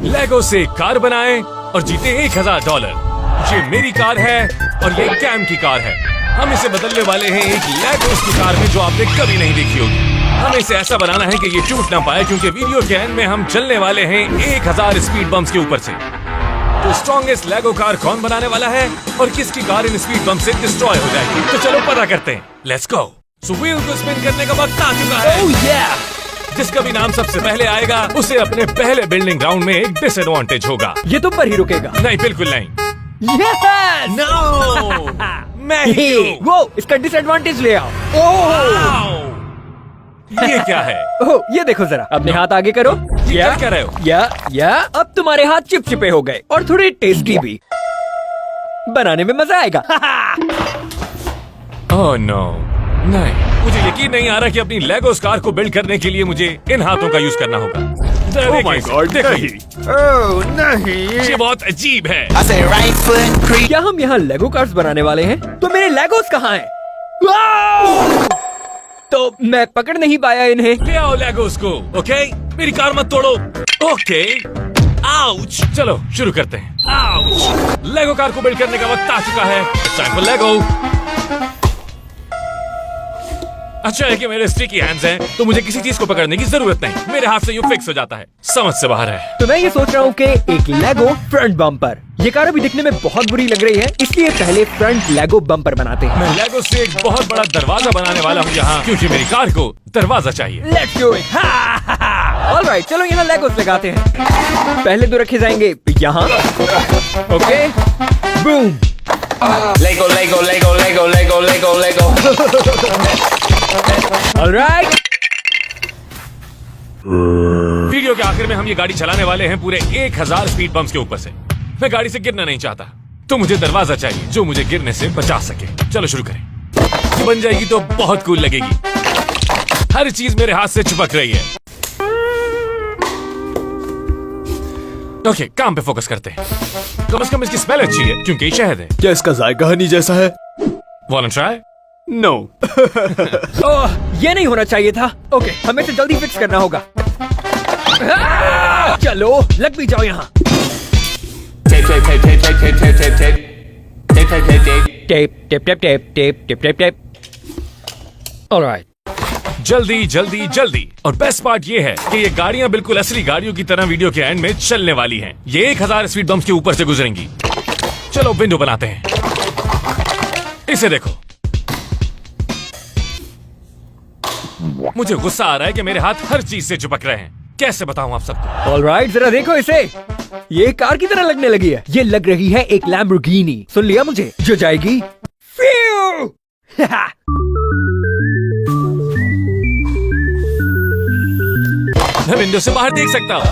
लेगो से एक कार बनाएं और जीते $1000। ये मेरी कार है और ये कैम की कार है। हम इसे बदलने वाले हैं एक लेगोस की कार में जो आपने कभी नहीं देखी होगी। हमें इसे ऐसा बनाना है कि ये टूट ना पाए, क्योंकि वीडियो के एंड में हम चलने वाले हैं 1000 स्पीड बम्प्स के ऊपर से। तो स्ट्रॉन्गेस्ट लेगो कार कौन बनाने वाला है और किसकी कार इन स्पीड बम्प से डिस्ट्रॉय हो जाएगी, तो चलो पता करते हैं। Let's go. सो व्हील को स्पिन करने का वक्त आ चुका है। Oh yeah! जिसका भी नाम सबसे पहले आएगा उसे अपने पहले बिल्डिंग ग्राउंड में एक डिसएडवांटेज होगा। ये तो पर ही रुकेगा। नहीं, बिल्कुल नहीं। Yes! नो, मैं ही हूँ। वो इसका डिसएडवांटेज ले आओ। आओ। ये क्या है? ओह, ये देखो जरा, अपने हाथ आगे करो। ये क्या कर रहे हो? या अब तुम्हारे हाथ चिपचिपे हो गए और थोड़े टेस्टी भी। बनाने में मजा आएगा। ओह नो, नहीं, मुझे यकीन नहीं आ रहा कि अपनी लेगोस कार को बिल्ड करने के लिए मुझे इन हाथों का यूज करना होगा। Oh my God, नहीं। ओह नहीं। ये बहुत अजीब है। I say right foot creep. क्या हम यहाँ लेगो कार्स बनाने वाले हैं? तो मेरे लेगोस कहाँ हैं? वाओ! तो मैं पकड़ नहीं पाया इन्हें। ले आओ लेगोस को, ओके? मेरी कार मत तोड़ो, ओके? आउच! चलो शुरू करते हैं। आउच! लेगो कार को बिल्ड करने का वक्त आ चुका है। टाइम फॉर लेगो। अच्छा है कि मेरे स्टिकी हैंड्स हैं, तो मुझे किसी चीज को पकड़ने की जरूरत नहीं। मेरे हाथ से यूं फिक्स हो जाता है। समझ से बाहर है। तो मैं ये सोच रहा हूँ कि एक लेगो फ्रंट बम्पर। ये कार अभी दिखने में बहुत बुरी लग रही है, इसलिए पहले फ्रंट लेगो बम्पर बनाते हैं। मैं लेगो से एक बहुत बड़ा दरवाजा बनाने वाला हूँ यहाँ, क्योंकि मेरी कार को दरवाजा चाहिए। Let's do it! ऑलराइट, चलो यहाँ लेगोस लगाते हैं। पहले तो रखे जाएंगे यहाँ। Okay, boom. Lego, Lego, Lego, Lego, Lego, Lego, Lego. Alright. Video के आखिर में हम ये गाड़ी चलाने वाले हैं पूरे 1000 स्पीड बम्प्स के ऊपर से। मैं गाड़ी से गिरना नहीं चाहता, तो मुझे दरवाजा चाहिए जो मुझे गिरने से बचा सके। चलो शुरू करें। ये बन जाएगी तो बहुत कूल लगेगी। हर चीज मेरे हाथ से चिपक रही है। ओके, काम पे फोकस करते हैं। कम से कम इसकी स्मेल अच्छी है, क्योंकि ये शहद है। क्या इसका जायका हनी जैसा है? Want try? नो। ओह, ये नहीं होना चाहिए था। ओके, हमें इसे जल्दी फिक्स करना होगा। चलो लग भी जाओ यहाँ। Tape, tape, tape, tape, tape, tape, tape, tape. Tape, tape, tape, tape. Tape tape tape tape tape tape tape tape. Alright. जल्दी जल्दी जल्दी। और बेस्ट पार्ट ये है कि ये गाड़ियां बिल्कुल असली गाड़ियों की तरह वीडियो के एंड में चलने वाली हैं। ये 1000 स्पीड बम्प्स के ऊपर से गुजरेंगी। चलो विंडो बनाते हैं। इसे देखो। मुझे गुस्सा आ रहा है कि मेरे हाथ हर चीज से चिपक रहे हैं। कैसे बताऊं आप सबको? ऑलराइट, जरा देखो इसे। ये कार की तरह लगने लगी है। ये लग रही है एक लैम्बोर्गिनी। सुन लिया मुझे? जो जाएगी फ्यू। मैं विंडो से बाहर देख सकता हूँ।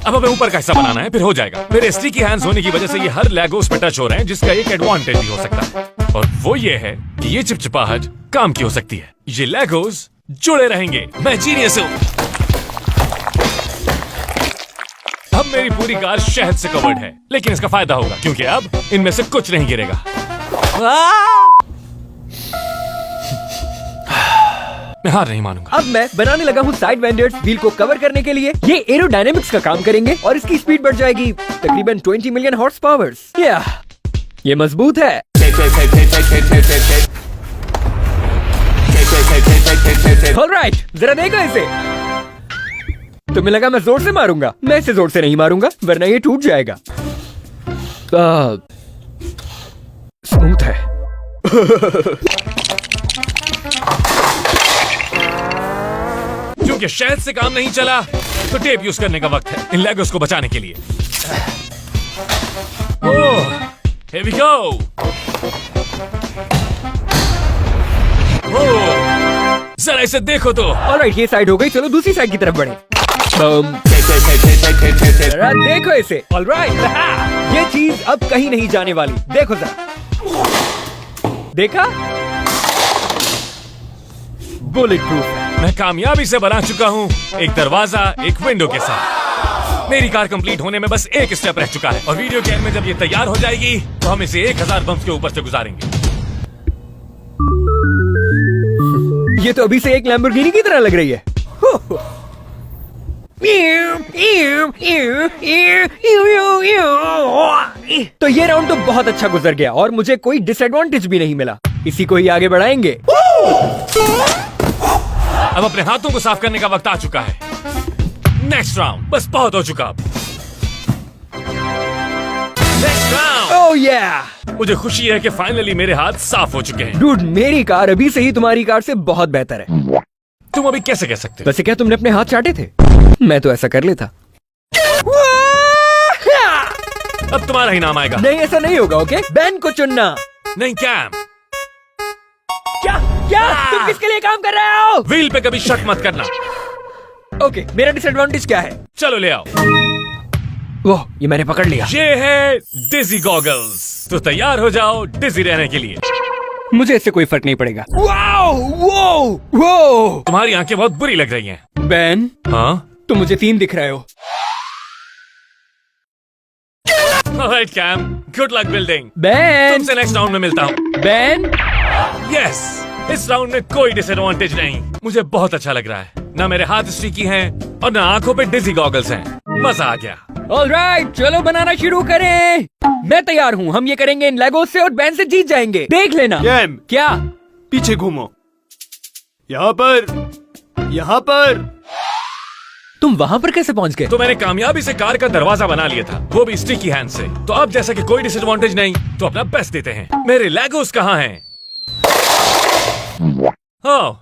अब हमें ऊपर का हिस्सा बनाना है, फिर हो जाएगा। मेरे स्टिकी हैंड्स होने की वजह से ये हर लेगोस पे टच हो रहे हैं, जिसका एक एडवांटेज भी हो सकता है, और वो ये है कि ये चिपचिपाहट काम की हो सकती है। ये लेगोस जुड़े रहेंगे। मैं जीनियस हूँ। अब मेरी पूरी कार शहद से कवर्ड है, लेकिन इसका फायदा होगा क्योंकि अब इनमें से कुछ नहीं गिरेगा। मैं हार नहीं मानूंगा। अब मैं बनाने लगा हूँ साइड वेंडर्स व्हील को कवर करने के लिए। ये एरोडायनेमिक्स का काम करेंगे और इसकी स्पीड बढ़ जाएगी तकरीबन 20 मिलियन हॉर्स पावर्स। ये मजबूत है। Tape, tape, tape, tape, tape, tape, tape, tape, tape. Tape, tape, tape, tape, tape, tape, tape, tape. Alright, जरा देखो इसे। तुम्हें लगा मैं जोर से मारूंगा? मैं इसे जोर से नहीं मारूंगा, वरना ये टूट जाएगा। स्मूथ है। क्योंकि शहद से काम नहीं चला, तो टेप यूज करने का वक्त है इन लेगोस को बचाने के लिए। ओह, here we go. ओह, जरा इसे देखो तो। ऑलराइट, ये साइड हो गई। चलो दूसरी साइड की तरफ बढ़े। Tape, tape, tape, tape, tape, tape, tape, tape. जरा देखो इसे। ऑलराइट, ये चीज अब कहीं नहीं जाने वाली। देखो जरा। देखा? बुलेट प्रूफ है। मैं कामयाबी से बना चुका हूँ एक दरवाजा एक विंडो के साथ। मेरी कार कंप्लीट होने में बस एक स्टेप रह चुका है, और वीडियो के एंड में जब ये तैयार हो जाएगी तो हम इसे 1000 बम्प्स के ऊपर से गुजारेंगे। ये तो अभी से एक लैम्बोर्गिनी की तरह लग रही है। तो ये राउंड तो बहुत अच्छा गुजर गया और मुझे कोई डिसएडवांटेज भी नहीं मिला। इसी को ही आगे बढ़ाएंगे। अब अपने हाथों को साफ करने का वक्त आ चुका है। नेक्स्ट राउंड, बस बहुत हो चुका अब। Next round. ओह या, मुझे खुशी है कि फाइनली मेरे हाथ साफ हो चुके हैं। डूड, मेरी कार अभी से ही तुम्हारी कार से बहुत बेहतर है। तुम अभी कैसे कह सकते हो? वैसे क्या तुमने अपने हाथ चाटे थे? मैं तो ऐसा कर लेता। अब तुम्हारा ही नाम आएगा। नहीं, ऐसा नहीं होगा। ओके, बैन को चुनना। नहीं कैम, क्या क्या तुम किसके लिए काम कर रहे हो? व्हील पे कभी शक मत करना। ओके, मेरा डिसएडवांटेज क्या है? चलो ले आओ। वो ये मैंने पकड़ लिया। ये है डिजी गॉगल्स। तो तैयार हो जाओ डिजी रहने के लिए। मुझे इससे कोई फर्क नहीं पड़ेगा। वाओ, वो वो तुम्हारी आंखें बहुत बुरी लग रही हैं। बैन, हाँ? तुम मुझे 3 दिख रहे हो। Alright Cam, good luck building. Ben, तुमसे नेक्स्ट राउंड में मिलता हूँ। बैन, यस, इस राउंड में कोई डिसएडवांटेज नहीं। मुझे बहुत अच्छा लग रहा है। ना मेरे हाथ स्टिकी हैं और ना आंखों पे डिजी गॉगल्स हैं। मजा आ गया। ऑलराइट, चलो बनाना शुरू करें। मैं तैयार हूँ। हम ये करेंगे इन लेगो से और बैन से जीत जाएंगे। देख लेना। कैम, क्या? पीछे घूमो। यहाँ पर, यहाँ पर। तुम वहाँ पर कैसे पहुँच गए? तो मैंने कामयाबी से कार का दरवाजा बना लिया था, वो भी स्टिकी हैंड से। तो अब जैसा कि कोई डिसएडवांटेज नहीं, तो अपना बेस्ट देते हैं। मेरे लेगोस कहाँ हैं? ओह,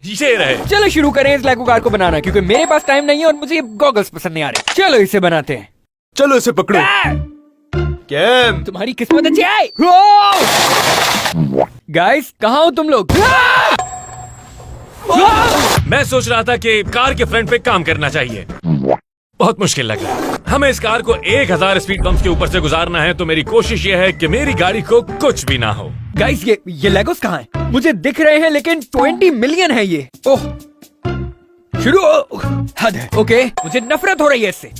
ये रहे। चलो शुरू करें इस लेगो कार को बनाना, क्योंकि मेरे पास टाइम नहीं है और मुझे ये गॉगल्स पसंद नहीं आ रहे। चलो इसे बनाते हैं। चलो इसे पकड़ो। कैम, तुम्हारी किस्मत अच्छी है। गाइस, कहाँ हो तुम लोग? मैं सोच रहा था कि कार के फ्रंट पे काम करना चाहिए। बहुत मुश्किल लग रहा है। हमें इस कार को 1000 स्पीड बम्प्स के ऊपर से गुजारना है, तो मेरी कोशिश ये है कि मेरी गाड़ी को कुछ भी ना हो। गाइस, ये लेगोस कहाँ हैं? मुझे दिख रहे हैं लेकिन 20 मिलियन है ये। ओह, शुरू। हद है। ओके, मुझे नफरत हो रही है इससे।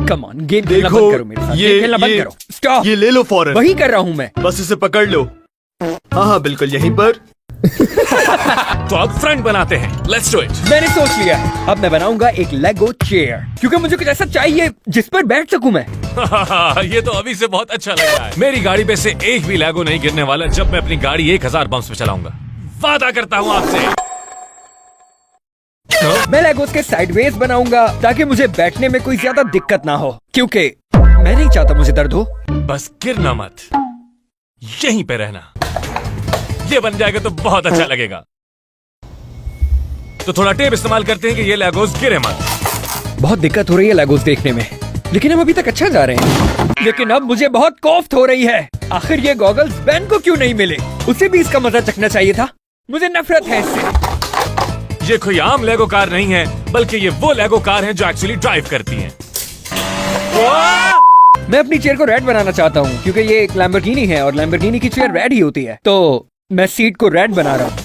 कम ऑन, गेम खेलना देखो, बंद करो मेरे साथ। गेम खेलना बंद करो। स्टॉप। ये ले लो फौरन। वही कर रहा हूँ मैं। बस इसे पकड़ लो। हाँ हाँ, बिल्कुल यहीं पर। तो अब फ्रंट बनाते हैं। Let's do it. मैंने सोच लिया है। अब मैं बनाऊंगा एक लेगो चेयर, क्योंकि मुझे कुछ ऐसा चाहिए जिस पर बैठ सकूं मैं। ये तो अभी से बहुत अच्छा लग रहा है। मेरी गाड़ी पे से एक भी लेगो नहीं गिरने वाला जब मैं अपनी गाड़ी 1000 बम्प्स पे चलाऊंगा। वादा करता हूँ आपसे। मैं लेगोस के साइडवेज बनाऊंगा ताकि मुझे बैठने में कोई ज्यादा दिक्कत ना हो, क्योंकि मैं नहीं चाहता मुझे दर्द हो। बस गिरना मत, यहीं पे रहना। ये बन जाएगा तो बहुत अच्छा लगेगा। तो थोड़ा टेप इस्तेमाल करते हैं कि ये लेगोस गिरे मत। बहुत दिक्कत हो रही है लेगोस देखने में, लेकिन हम अभी तक अच्छा जा रहे हैं। लेकिन अब मुझे बहुत कोफ्त हो रही है। आखिर ये गॉगल्स बैन को क्यों नहीं मिले? उसे भी इसका मजा चखना चाहिए था। मुझे नफरत है इससे। ये कोई आम लेगो कार नहीं है, बल्कि ये वो लेगो कार है जो एक्चुअली ड्राइव करती हैं। मैं अपनी चेयर को रेड बनाना चाहता हूँ, क्योंकि ये एक लैम्बोर्गिनी है और लैम्बोर्गिनी की चेयर रेड ही होती है। तो मैं सीट को रेड बना रहा हूँ।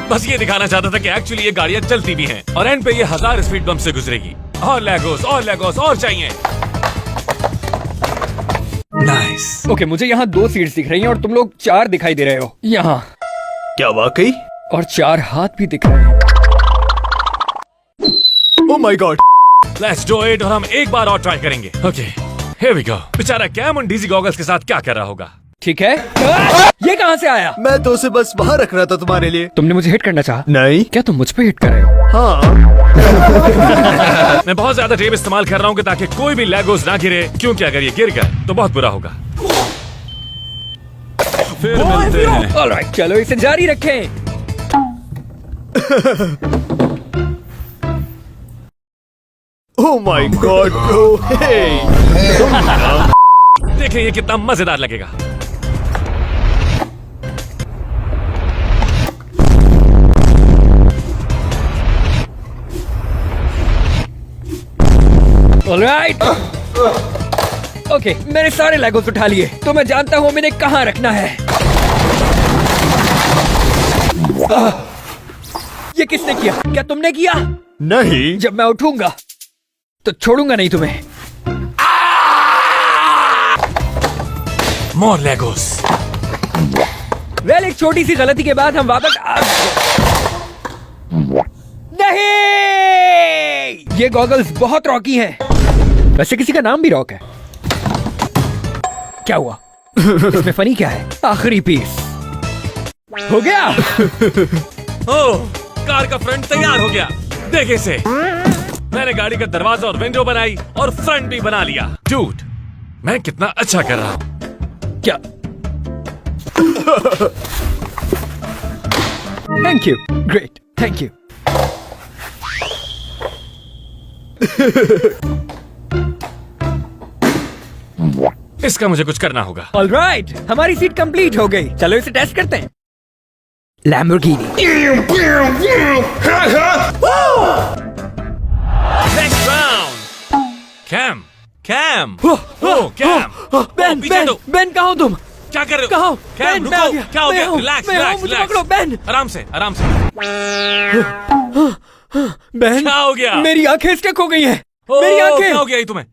बस ये दिखाना चाहता था कि एक्चुअली ये गाड़ियां चलती भी हैं और एंड पे ये 1000 स्पीड बम्प से गुजरेगी। और लेगोस और चाहिए। नाइस। ओके, मुझे यहाँ 2 सीट्स दिख रही हैं और तुम लोग 4 दिखाई दे रहे हो यहाँ। क्या वाकई? और 4 हाथ भी दिख रहे हैं। Oh my god. Let's do it. और हम एक बार और ट्राई करेंगे। Okay, here we go. बेचारा कैम उन डीजी गॉगल्स के साथ क्या कर रहा होगा। ठीक है। ये कहाँ से आया? मैं तो उसे बस वहाँ रख रहा था तुम्हारे लिए। तुमने मुझे हिट करना चाहा? नहीं। क्या तुम मुझ पे हिट कर रहे हो? हाँ। मैं बहुत ज्यादा टेप इस्तेमाल कर रहा हूँ कि ताकि कोई भी लेगोस ना गिरे, क्योंकि अगर ये गिर गए तो बहुत बुरा होगा। फिर मिलते हैं। ऑलराइट, चलो इसे जारी रखें। Oh my god bro. Hey, देखें ये कितना मजेदार लगेगा। ऑलराइट। ओके, मैंने सारे लेगोस उठा लिए, तो मैं जानता हूँ मैंने कहाँ रखना है। ये किसने किया? क्या तुमने किया? नहीं। जब मैं उठूंगा तो छोड़ूंगा नहीं तुम्हें। मोर लेगोस। वेल, एक छोटी सी गलती के बाद हम वापस आ गए। नहीं, ये गॉगल्स बहुत रॉकी हैं। वैसे किसी का नाम भी रॉक है। क्या हुआ? इसमें फनी क्या है? आखिरी पीस हो गया। ओह, कार का फ्रंट तैयार हो गया। देख इसे। मैंने गाड़ी का दरवाजा और विंडो बनाई और फ्रंट भी बना लिया। डूड, मैं कितना अच्छा कर रहा हूँ। क्या? Thank you, great, thank you. इसका मुझे कुछ करना होगा। ऑलराइट, हमारी सीट कंप्लीट हो गई। चलो इसे टेस्ट करते हैं। Lamborghini. Next round. Cam, Cam, Ben, पीछे बेन, हटो। बेन कहाँ हो तुम? क्या कर रहे हो? कहाँ हो? कैम, बेन, मैं आ रुको। गया। क्या हो मैं गया? हूँ, रिलैक्स, मैं हूँ, रिलैक्स, मुझे रिलैक्स। पकड़ो, बेन। आराम से, आराम से। बेन, क्या हो गया? मेरी आंखें स्टक हो गई हैं। ओह, मेरी क्या हो आंखें। गया ये तुम्हें?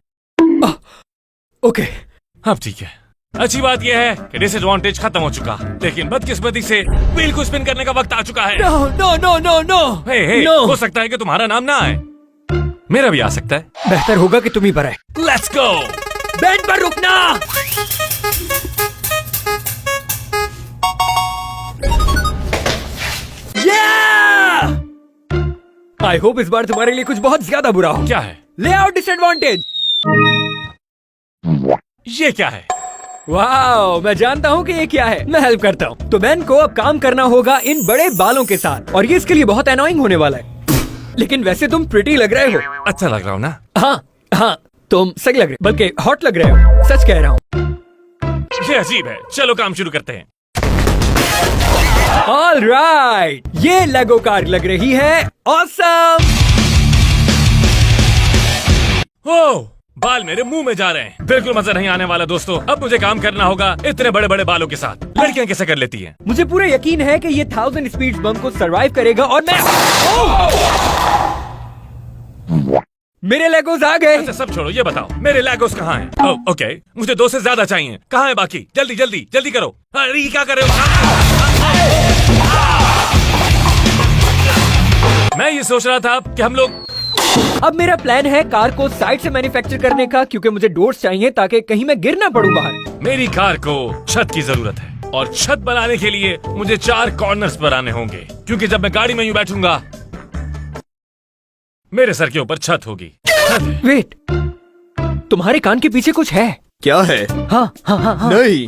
ओके, अब ठीक है। अच्छी बात यह है कि डिसएडवांटेज खत्म हो चुका, लेकिन बदकिस्मती से व्हील को स्पिन करने का वक्त आ चुका है। No no no no no hey, hey, no. हो सकता है कि तुम्हारा नाम ना आए। मेरा भी आ सकता है। बेहतर होगा कि तुम ही पर आए। Let's go. बेन पर रुकना। आई होप इस बार तुम्हारे लिए कुछ बहुत ज्यादा बुरा हो। क्या है? ले आउट डिसएडवांटेज। ये क्या है? वाओ, मैं जानता हूँ कि ये क्या है। मैं हेल्प करता हूँ। तो बेन को अब काम करना होगा इन बड़े बालों के साथ, और ये इसके लिए बहुत एनोइंग होने वाला है। लेकिन वैसे तुम प्रिटी लग रहे हो। अच्छा लग रहा हूँ ना? हाँ हाँ, तुम सही लग रहे हो, बल्कि हॉट लग रहे हो। सच कह रहा हूँ। ये अजीब है। चलो काम शुरू करते हैं। ऑलराइट, ये लेगो कार लग रही है ऑसम। ओह, बाल मेरे मुंह में जा रहे हैं। बिल्कुल मजा नहीं आने वाला दोस्तों। अब मुझे काम करना होगा इतने बड़े बड़े बालों के साथ। लड़कियां कैसे कर लेती हैं? मुझे पूरा यकीन है कि ये 1000 स्पीड बम को सरवाइव करेगा, और मैं मेरे लेगोस आ गए। अच्छा सब छोड़ो, ये बताओ मेरे लेगोस कहाँ हैं? ओह, ओके, मुझे 2 से ज्यादा चाहिए। कहाँ है बाकी? जल्दी जल्दी जल्दी करो। अरे ये क्या कर रहे हो? मैं ये सोच रहा था कि हम लोग अब मेरा प्लान है कार को साइड से मैन्युफैक्चर करने का, क्योंकि मुझे डोर्स चाहिए ताकि कहीं मैं गिर ना पड़ूं बाहर। मेरी कार को छत की जरूरत है, और छत बनाने के लिए मुझे 4 कॉर्नर्स बनाने होंगे, क्योंकि जब मैं गाड़ी में यूं बैठूंगा मेरे सर के ऊपर छत होगी। वेट, तुम्हारे कान के पीछे कुछ है? क्या है? हाँ हाँ हाँ हाँ। नहीं।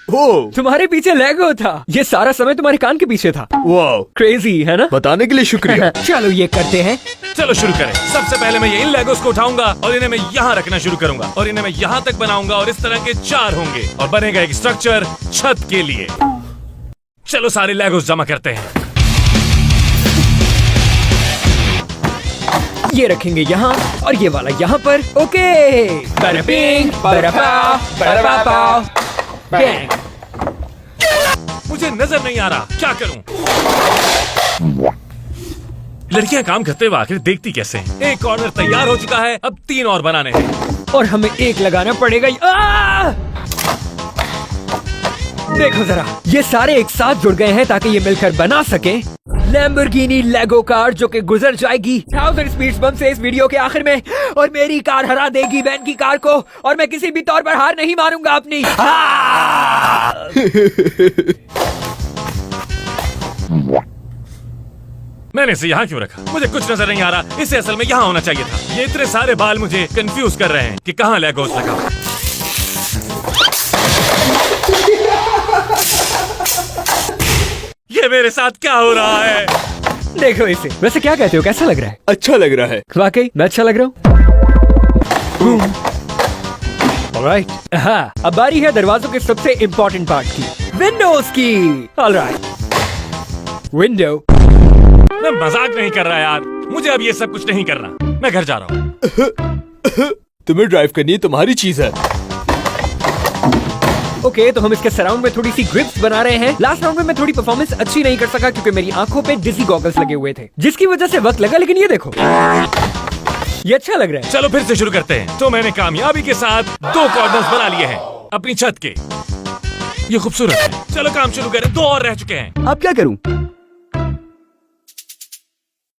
ओ, तुम्हारे पीछे लेगो था। ये सारा समय तुम्हारे कान के पीछे था। वाओ, क्रेजी है ना? बताने के लिए शुक्रिया। चलो ये करते हैं। चलो शुरू करें। सबसे पहले मैं ये इन लेगोस को उठाऊंगा और इन्हें मैं यहाँ रखना शुरू करूंगा, और इन्हें मैं यहाँ तक बनाऊंगा, और इस तरह के 4 होंगे, और बनेगा एक स्ट्रक्चर छत के लिए। चलो सारे लेगोस जमा करते हैं। ये रखेंगे यहाँ, और ये वाला यहाँ पर। ओके, बड़ा पिंक, बड़ा पाव, बड़ा पाव, बैंग। मुझे नजर नहीं आ रहा, क्या करूं? लड़कियां काम करते हुए आखिर देखती कैसे हैं? एक कॉर्नर तैयार हो चुका है, अब 3 और बनाने हैं। और हमें एक लगाना पड़ेगा। देखो जरा, ये सारे एक साथ जुड़ गए हैं ताकि ये मिलकर बना सके लैम्बोर्गिनी लेगो कार, जो कि गुजर जाएगी 1000 स्पीड बम से इस वीडियो के आखिर में, और मेरी कार हरा देगी बेन की कार को, और मैं किसी भी तौर पर हार नहीं मानूंगा अपनी। मैंने इसे यहाँ क्यों रखा? मुझे कुछ नजर नहीं आ रहा। इसे असल में यहाँ होना चाहिए था। ये इतने सारे बाल मुझे कंफ्यूज कर रहे हैं कि कहाँ लेगोस लगा। ये मेरे साथ क्या हो रहा है? देखो इसे। वैसे क्या कहते हो, कैसा लग रहा है? अच्छा लग रहा है। वाकई मैं अच्छा लग रहा हूँ। ऑलराइट, हाँ, अब बारी है दरवाजों के सबसे इम्पोर्टेंट पार्ट की, विंडोज की। Alright, window. मैं मजाक नहीं कर रहा यार, मुझे अब ये सब कुछ नहीं करना। मैं घर जा रहा हूँ। तुम्हें ड्राइव करनी तुम्हारी चीज है। ओके, तो हम इसके सराउंड में थोड़ी सी ग्रिप्स बना रहे हैं। लास्ट राउंड में मैं थोड़ी परफॉर्मेंस अच्छी नहीं कर सका क्योंकि मेरी आंखों पे डिजी गॉगल्स लगे हुए थे, जिसकी वजह से वक्त लगा। लेकिन ये देखो, ये अच्छा लग रहा है। चलो फिर से शुरू करते हैं। तो मैंने कामयाबी के साथ 2 कॉर्नर्स बना लिए हैं अपनी छत के। ये खूबसूरत है। चलो काम शुरू करें। 2 और रह चुके हैं। अब क्या करूं?